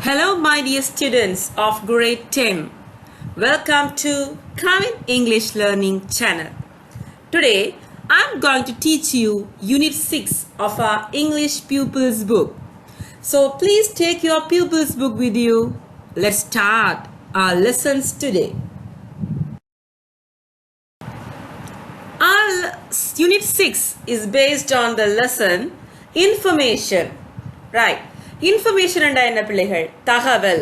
Hello, my dear students of grade 10. Welcome to Common English Learning channel. Today, I'm going to teach you Unit 6 of our English Pupils book. So, please take your Pupils book with you. Let's start our lessons today. Our Unit 6 is based on the lesson Information. Right. Information and என்ன பிள்ளைகள் தகவல்.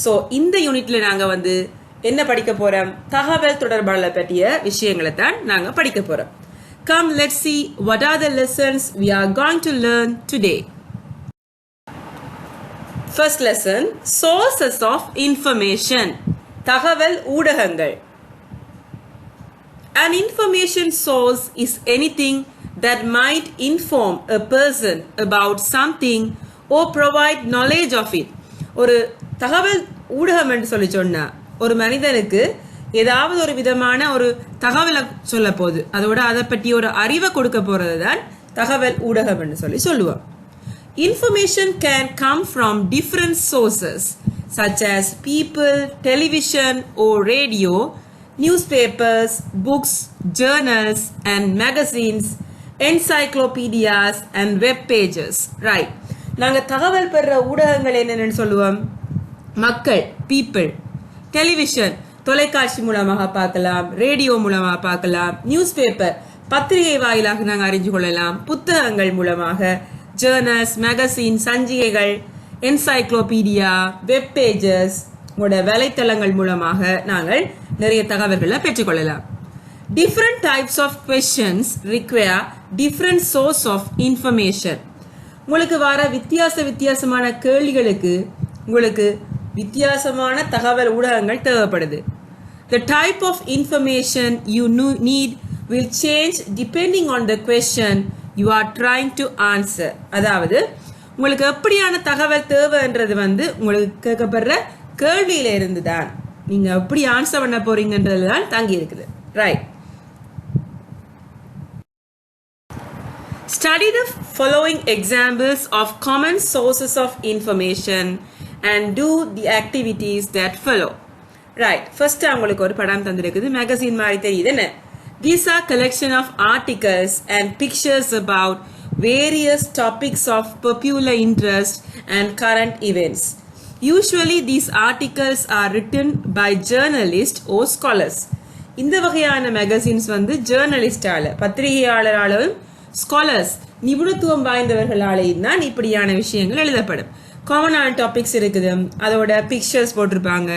So இந்த யூனிட்ல நாங்கள் என்ன படிக்க போறோம், தகவல் தொடர்பான பற்றிய விஷயங்களை தான் நாங்கள் படிக்க போறோம். Come, let's see what are the lessons we are going to learn today. First lesson, sources of information. தகவல் ஊடகங்கள். An information source is anything that might inform a person about something or provide knowledge of it. ஒரு தகவல் ஊடகம் என்று சொல்லி சொன்னா ஒரு மனிதனுக்கு ஏதாவது ஒரு விதமான ஒரு தகவலை சொல்ல போகுது, அதோட அதை பற்றி ஒரு அறிவை கொடுக்க போறது தான் தகவல் ஊடகம் என்று சொல்லுவோம். Information can come from different sources such as people, television or radio, newspapers, books, journals and magazines, encyclopedias and web pages. Right. நாங்கள் தகவல் பெற ஊடகங்கள் என்னென்னு சொல்லுவோம். மக்கள், பீப்புள், டெலிவிஷன் தொலைக்காட்சி மூலமாக பார்க்கலாம், ரேடியோ மூலமாக பார்க்கலாம், நியூஸ் பேப்பர் பத்திரிகை வாயிலாக நாங்கள் அறிஞ்சு கொள்ளலாம், புத்தகங்கள் மூலமாக, ஜேர்னல்ஸ், மேகசின் சஞ்சிகைகள், என்சைக்ளோபீடியா, வெப் பேஜஸ் உங்களோட வலைத்தளங்கள் மூலமாக நாங்கள் நிறைய தகவல்களை பெற்றுக்கொள்ளலாம். Different types of questions require different source of information. உங்களுக்கு வர வித்தியாசமான கேள்விகளுக்கு உங்களுக்கு வித்தியாசமான தகவல் ஊடகங்கள் தேவைப்படுது. The type of information you need will change depending on the question you are trying to answer. அதாவது உங்களுக்கு எப்படியான தகவல் தேவைன்றது உங்களுக்கு கேட்கப்படுற கேள்வியில இருந்து தான் நீங்க எப்படி ஆன்சர் பண்ண போறீங்கன்றது தான் தங்கி இருக்குது. Right. Study the following examples of common sources of information and do the activities that follow. Right. First உங்களுக்கு ஒரு படம் தந்திருக்குது, மேகசின் மாதிரி தெரியுது என்ன? These are collection of articles and pictures about various topics of popular interest and current events. Usually these articles are written by journalists or scholars. இந்த வகையான magazines ஜேர்னலிஸ்டால, பத்திரிகையாளராலும், scholars நிபுணத்துவம் வாய்ந்தவர்களாலேயும் தான் இப்படியான விஷயங்கள் எழுதப்படும். காமனான டாபிக்ஸ் இருக்குது, அதோட பிக்சர்ஸ் போட்டிருப்பாங்க,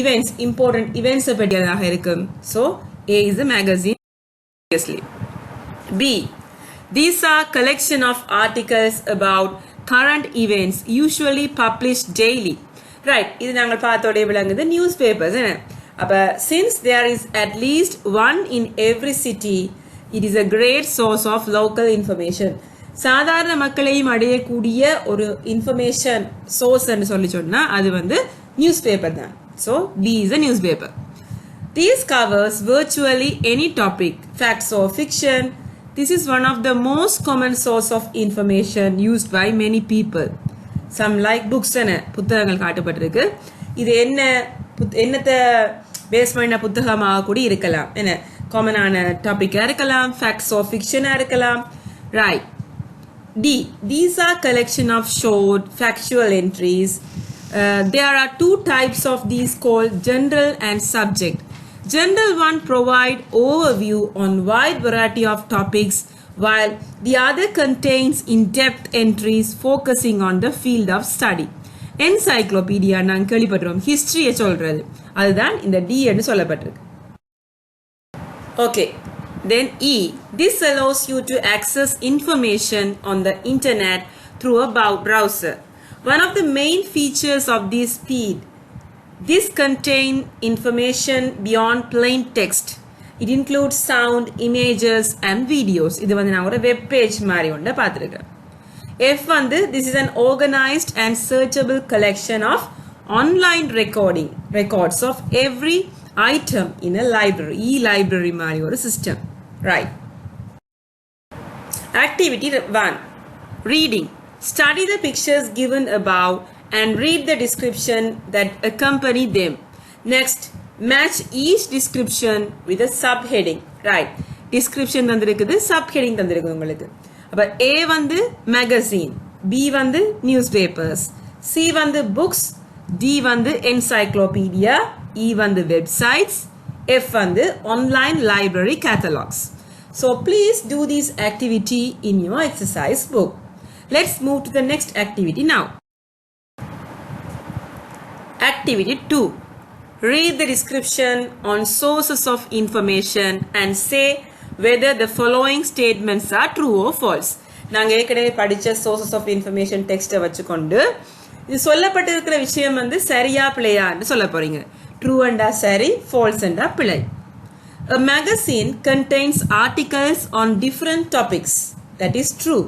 இவெண்ட்ஸ், இம்பார்ட்டன்ட் இவெண்ட்ஸை பற்றியதாக இருக்கும். So A is a magazine. B, these are collection of articles about current events usually published daily. Right, இது நாங்கள் பார்த்தோடைய விளங்குது நியூஸ் பேப்பர்ஸ். அப்போ since there is at least one in every city, it is a great source of local information. சாதாரண மக்களையும் அடையக்கூடிய ஒரு information source சொல்லி சொன்னா அது நியூஸ் பேப்பர் தான். So B is a newspaper. This covers virtually any topic, facts or fiction. This is one of the most common source of information used by many people. Some like books புத்தகங்கள் காட்டப்பட்டிருக்கு. இது என்னத்தை base பண்ண புத்தகமாக கூட இருக்கலாம், என்ன காமனான டாபிக்காக இருக்கலாம், ஃபேக்ட்ஸ் ஆஃப் ஃபிக்ஷனாக இருக்கலாம். Right. D, these are collection of short factual entries. There are two types of these called general and subject. General one provide overview on wide variety of topics, while the other contains in-depth entries focusing on the field of study. Encyclopedia நாங்கள் கேள்விப்பட்டிருக்கோம், ஹிஸ்டரியை சொல்றது, அதுதான் இந்த D என்று சொல்லப்பட்டிருக்கு. Okay, then E, this allows you to access information on the internet through a browser. One of the main features of this speed, this contain information beyond plain text. It includes sound, images and videos. இது நான் ஒரு web page மாதிரி ஒன்றை பார்த்துருக்கேன். F this is an organized and searchable collection of online records of every item in a library. E-library மாதிரி ஒரு system. Right. Activity 1. Reading. Study the pictures given above and read the description that accompany them. Next, match each description with a subheading. Right. Description தந்திருக்குது, subheading தந்திருக்குது உங்களுக்கு. அப்ப A வந்து magazine, B வந்து newspapers, C வந்து books, D வந்து encyclopedia, E வந்து websites, F வந்து online library catalogs. So please do this activity in your exercise book. Let's move to the next activity now. Activity 2. Read the description on sources of information and say whether the following statements are true or false. நாங்க ஏற்கனவே படிச்ச sources of information டெக்ஸ்ட்டை வச்சுக்கொண்டு இது சொல்லப்பட்டிருக்கிற விஷயம் வந்து சரியா பிழையான்னு சொல்ல போறீங்க. True அண்டா சரி, false அண்டா பிழை. A magazine contains articles on different topics. That is true.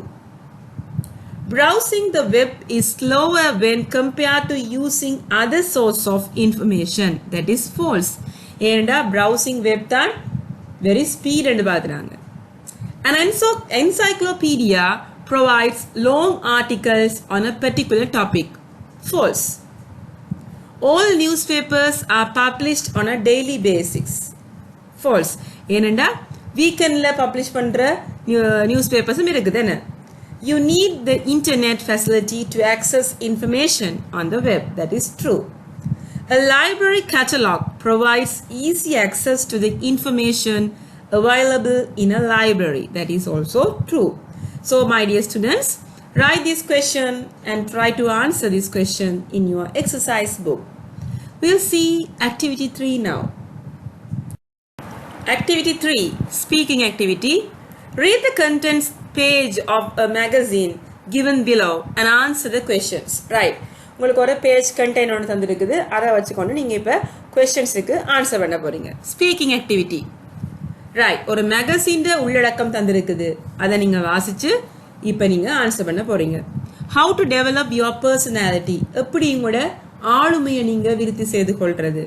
Browsing the web is slower when compared to using other source of information. That is false. ஏண்டா browsing web தான் very speed and பாக்குறாங்க. An encyclopedia provides long articles on a particular topic. False. All newspapers are published on a daily basis. False. ஏனண்டா வீக்கெண்ட்ல publish பண்ற நியூஸ்பேப்பர்ஸும் இருக்குதுன்னு. You need the internet facility to access information on the web. That is true. A library catalog provides easy access to the information available in a library. That is also true. So my dear students, write this question and try to answer this question in your exercise book. We'll see activity 3 now. Activity 3, speaking activity. Read the contents page of a magazine given below and answer the questions. Right. உங்களுக்கு ஒரு page contain ஒன்று தந்திருக்குது, அதை வச்சுக்கொண்டு நீங்கள் இப்போ கொஸ்டின்ஸுக்கு answer பண்ண போறீங்க. Speaking activity. Right. ஒரு மேகசின் உள்ளடக்கம் தந்திருக்குது, அதை நீங்கள் வாசிச்சு இப்போ நீங்கள் ஆன்சர் பண்ண போறீங்க. How to develop your personality, எப்படி உங்களோட ஆளுமையை நீங்கள் விருத்தி செய்து கொள்றது.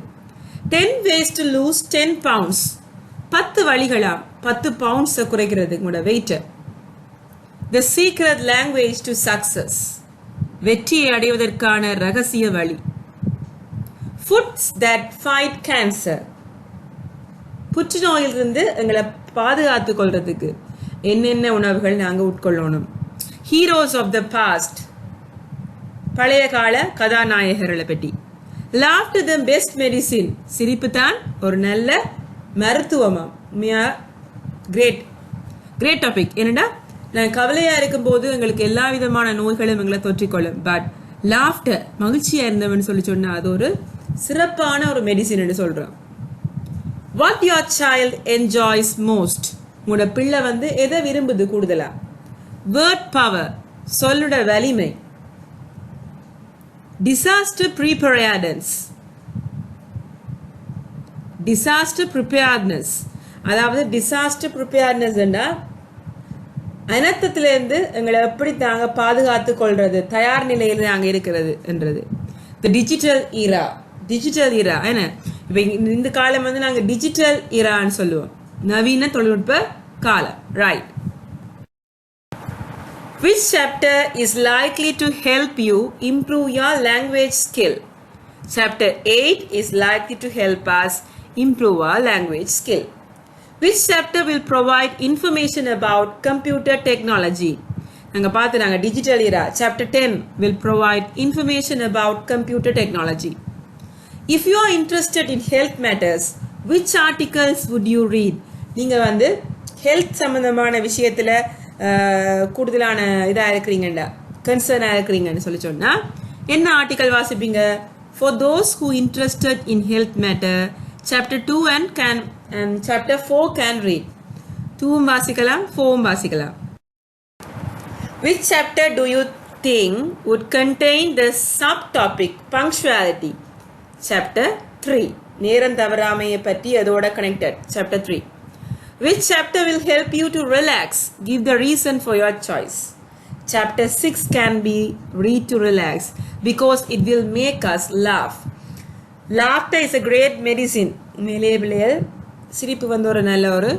10 ways to lose 10 pounds, 10 வழிகளா 10 பவுண்ட்ஸை குறைக்கிறது உங்களோட வெயிட்டை. The secret language to success, வெற்றியை அடைவதற்கான ரகசிய வழி. Foods that fight cancer, புற்றுநோயிலிருந்து எங்களை பாதுகாத்துக் கொள்றதுக்கு என்னென்ன உணவுகள் நாங்கள் உட்கொள்ளணும். Heroes of the past, பழைய கால கதாநாயகர்களை பற்றி. Laughter the best medicine, சிரிப்பு தான் ஒரு நல்ல மருத்துவமா. Great topic. என்னடா நாங்கள் கவலையாக இருக்கும்போது எங்களுக்கு எல்லா விதமான நோய்களும் எங்களை தொற்றிக்கொள்ளும். பட் லாஃப்டர், மகிழ்ச்சியாக இருந்தவன் சொல்லி சொன்னால் அது ஒரு சிறப்பான ஒரு மெடிசின் சொல்கிறோம். What your child enjoys most, உங்களோட பிள்ளை வந்து எதை விரும்புது கூடுதலா. வேர்ட் பவர், சொல்லுட வலிமை. டிசாஸ்டர் ப்ரிப்பேர்ட்னஸ், அதாவது டிசாஸ்டர் ப்ரிப்பேர்ட்னஸ்ன்னா அனர்த்தத்திலிருந்து எங்களை எப்படி நாங்கள் பாதுகாத்து கொள்றது, தயார் நிலையில் நாங்கள் இருக்கிறது என்றது. த டிஜிட்டல் ஈரா என்ன, இப்போ இந்த காலம் வந்து நாங்கள் டிஜிட்டல் ஈரான்னு சொல்லுவோம், நவீன தொழில்நுட்ப காலம். Right. Which chapter is likely to help you improve your language skill? Chapter 8 is likely to help us improve our language skill. Which chapter will provide information about computer technology? நாங்க பார்த்துனாங்க digital era. Chapter 10 will provide information about computer technology. If you are interested in health matters, which articles would you read? நீங்க வந்து health சம்பந்தமான விஷயத்துல கூடுதலான இதா இருக்கிறீங்கடா, கன்சர்னா இருக்கிறீங்கன்னு சொல்லி சொன்னா என்ன article வாசிப்பீங்க? For those who interested in health matter, chapter 2 and chapter 4 can read. 2 வாசிக்கலாம், 4 வாசிக்கலாம். Which chapter do you think would contain the subtopic punctuality? Chapter 3. நேரம் தவறாமையை பற்றி அதோட connected. Chapter 3. Which chapter will help you to relax? Give the reason for your choice. Chapter 6 can be read to relax because it will make us laugh. Laughter is a great medicine. மேலேபிள்ளையல் சிரிப்பு வந்து ஒரு நல்ல ஒரு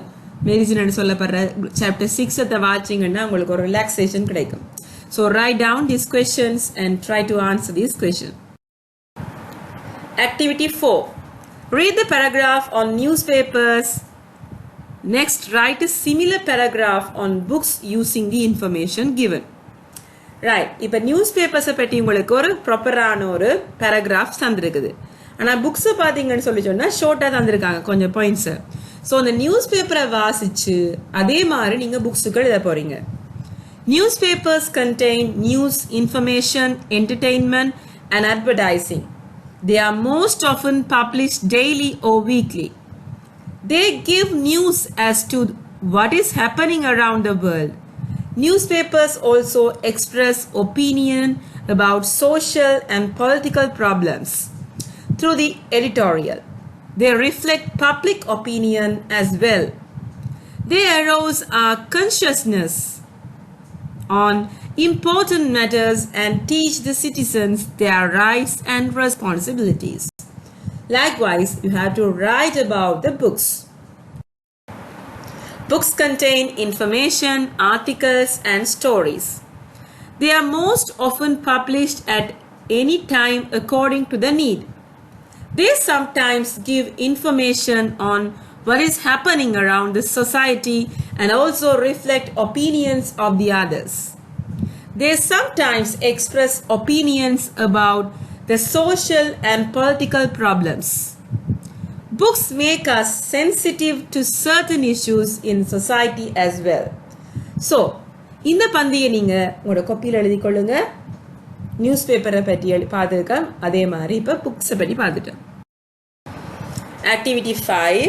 medicine சொல்லப்படுற chapter 6 வாட்சிங்கன்னா உங்களுக்கு ஒரு relaxation கிடைக்கும். So write down these questions and try to answer these questions. Activity 4. Read the paragraph on newspapers. Next, write a similar paragraph on books using the information given. Right, இப்போ நியூஸ்பேப்பர்ஸை பற்றி உங்களுக்கு ஒரு ப்ராப்பரான ஒரு paragraph தந்திருக்குது. ஆனால் புக்ஸை பார்த்தீங்கன்னு சொல்லி சொன்னால் ஷார்ட்டாக தந்திருக்காங்க கொஞ்சம் பாயிண்ட்ஸை. ஸோ அந்த நியூஸ் பேப்பரை வாசித்து அதே மாதிரி நீங்கள் புக்ஸுக்கள் எழுத போகிறீங்க. Newspapers contain news, information, entertainment, and advertising. They are most often published daily or weekly. They give news as to what is happening around the world. Newspapers also express opinion about social and political problems through the editorial. They reflect public opinion as well. They arouse our consciousness on important matters and teach the citizens their rights and responsibilities. Likewise, you have to write about the books. Books contain information, articles, and stories. They are most often published at any time according to the need. They sometimes give information on what is happening around the society and also reflect opinions of the others. They sometimes express opinions about the social and political problems. Books make us sensitive to certain issues in society as well. So, இந்த பந்தியை நீங்கள் உங்களோட கொப்பியில் எழுதி கொள்ளுங்க. News பேப்பரை பற்றி பார்த்துருக்கேன், அதே மாதிரி இப்போ புக்ஸை பற்றி பார்த்துட்டேன். Activity 5.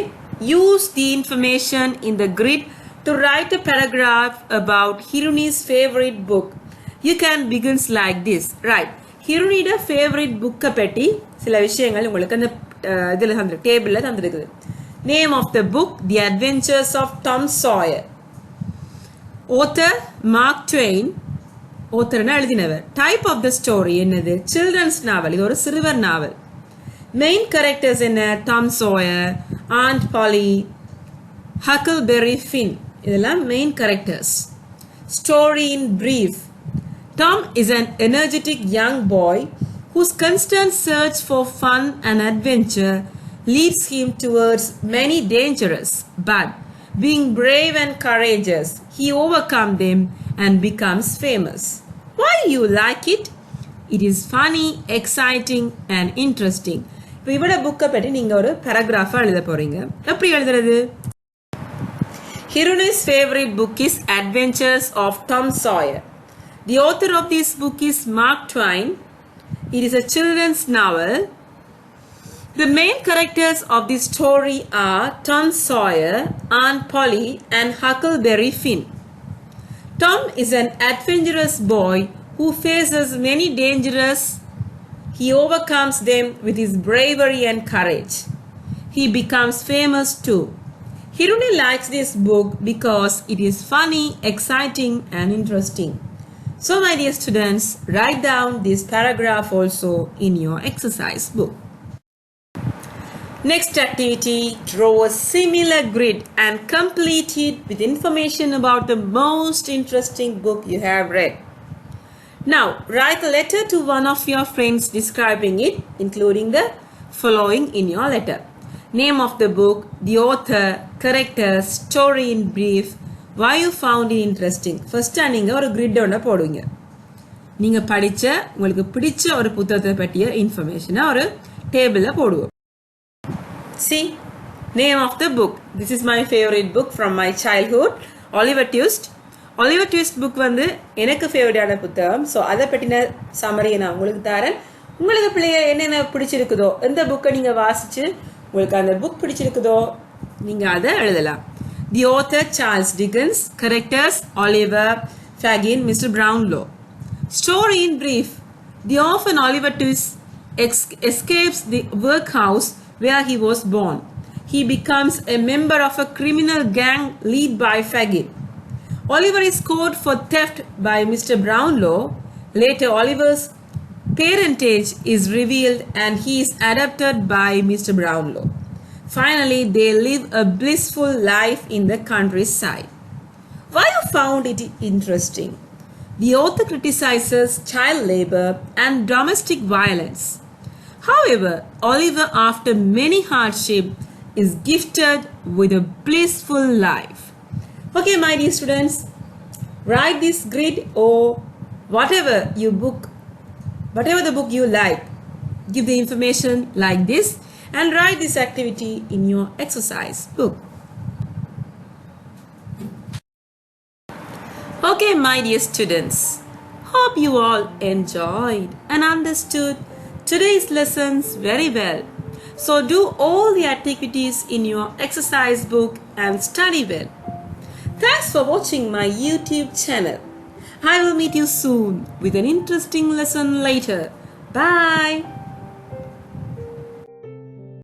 Use the information in the grid to write a paragraph about Hiruni's favorite book. You can begin like this. Right. ஹிருனியோட ஃபேவரட் புக்கை பற்றி சில விஷயங்கள் உங்களுக்கு அந்த இதில் தந்து டேபிளில் தந்துருக்குது. Name of the book the adventures of Tom Sawyer. Author Mark Twain. ஆத்தர்னா எழுதினவர். டைப் ஆஃப் த ஸ்டோரி என்னது? Children's novel. இது ஒரு சிறுவர் நாவல். மெயின் கேரக்டர்ஸ் என்ன? Tom Sawyer, aunt Polly, Huckleberry Finn. இதெல்லாம் main characters. Story in brief. Tom is an energetic young boy whose constant search for fun and adventure leads him towards many dangerous, but being brave and courageous, he overcomes them and becomes famous. Why you like it? It is funny, exciting and interesting. இப்போ இவட புக்கை பற்றி நீங்கள் ஒரு பேராகிராஃபாக எழுத போகிறீங்க. எப்படி எழுதுறது? Hiruni's favorite book is Adventures of Tom Sawyer. The author of this book is Mark Twain. It is a children's novel. The main characters of this story are Tom Sawyer, Aunt Polly, and Huckleberry Finn. Tom is an adventurous boy who faces many dangers. He overcomes them with his bravery and courage. He becomes famous too. Hiruni likes this book because it is funny, exciting, and interesting. So my dear students, write down this paragraph also in your exercise book. Next activity, draw a similar grid and complete it with information about the most interesting book you have read. Now, write a letter to one of your friends describing it, including the following in your letter. Name of the book, the author, characters, story in brief, why you found it interesting. First நீங்கள் ஒரு grid ஒன்று போடுவீங்க. நீங்கள் படித்த உங்களுக்கு பிடிச்ச ஒரு புத்தகத்தை பற்றிய இன்ஃபர்மேஷனை ஒரு டேபிளில் போடுவோம். See, name of the book. This is my favorite book from my childhood. Oliver Twist. Oliver Twist book வந்து எனக்கு ஃபேவரட்டான புத்தகம். ஸோ அதை பற்றின சம்மரியை நான் உங்களுக்கு தரேன். உங்களுக்கு பிள்ளைங்க என்னென்ன பிடிச்சிருக்குதோ, எந்த புக்கை நீங்கள் வாசித்து உங்களுக்கு அந்த புக் பிடிச்சிருக்குதோ நீங்கள் அதை எழுதலாம். The author Charles Dickens. Characters Oliver, Fagin, Mr. Brownlow. Story in brief. The orphan Oliver Twist escapes the workhouse where he was born. He becomes a member of a criminal gang led by Fagin. Oliver is caught for theft by Mr. Brownlow. Later, Oliver's parentage is revealed and he is adopted by Mr. Brownlow. Finally, they live a blissful life in the countryside. Why you found it interesting? The author criticizes child labor and domestic violence. However, Oliver, after many hardships, is gifted with a blissful life. Okay, my dear students, write this grid or whatever the book you like. Give the information like this and write this activity in your exercise book. Okay, my dear students, hope you all enjoyed and understood today's lessons very well. So do all the activities in your exercise book and study well. Thanks for watching my YouTube channel. I will meet you soon with an interesting lesson later. Bye.